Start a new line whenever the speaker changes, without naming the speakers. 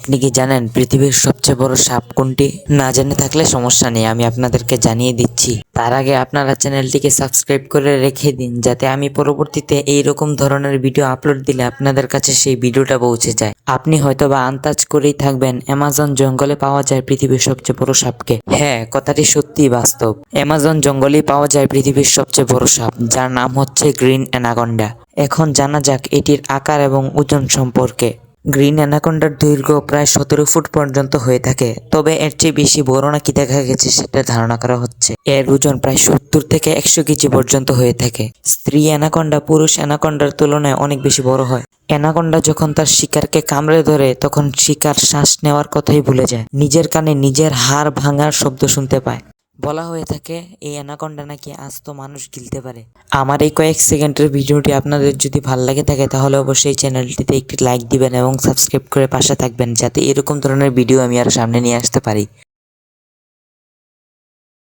আপনি কি জানেন পৃথিবীর সবচেয়ে বড় সাপ কোনটি? না জেনে থাকলে সমস্যা নেই, আমি আপনাদেরকে জানিয়ে দিচ্ছি। তার আগে আপনারা চ্যানেলটিকে সাবস্ক্রাইব করে রেখে দিন, যাতে আমি পরবর্তীতে এইরকম ধরনের ভিডিও আপলোড দিলে আপনাদের কাছে সেই ভিডিওটা পৌঁছে যায়। আপনি হয়তোবা আন্দাজ করেই থাকবেন অ্যামাজন জঙ্গলে পাওয়া যায় পৃথিবীর সবচেয়ে বড় সাপকে। হ্যাঁ, কথাটি সত্যিই বাস্তব। অ্যামাজন জঙ্গলেই পাওয়া যায় পৃথিবীর সবচেয়ে বড় সাপ, যার নাম হচ্ছে গ্রিন অ্যানাকোন্ডা। এখন জানা যাক এটির আকার এবং ওজন সম্পর্কে। গ্রিন অ্যানাকোন্ডার দৈর্ঘ্য প্রায় 17 ফুট পর্যন্ত হয়ে থাকে, তবে এর চেয়ে বেশি বড় নাকি দেখা গেছে সেটা ধারণা করা হচ্ছে। এর ওজন প্রায় 70 থেকে 100 কেজি পর্যন্ত হয়ে থাকে। স্ত্রী অ্যানাকোন্ডা পুরুষ অ্যানাকোন্ডার তুলনায় অনেক বেশি বড় হয়। অ্যানাকোন্ডা যখন তার শিকারকে কামড়ে ধরে তখন শিকার শ্বাস নেওয়ার কথাই ভুলে যায়, নিজের কানে নিজের হাড় ভাঙার শব্দ শুনতে পায়। বলা হয়ে থাকে এই অ্যানাকোন্ডা নাকি আস্ত মানুষ গিলতে পারে। আমার এই কয়েক সেকেন্ডের ভিডিওটি আপনাদের যদি ভালো লাগে থাকে তাহলে অবশ্যই চ্যানেলটিতে একটি লাইক দিবেন এবং সাবস্ক্রাইব করে পাশে থাকবেন, যাতে এরকম ধরনের ভিডিও আমি আর সামনে নিয়ে আসতে পারি।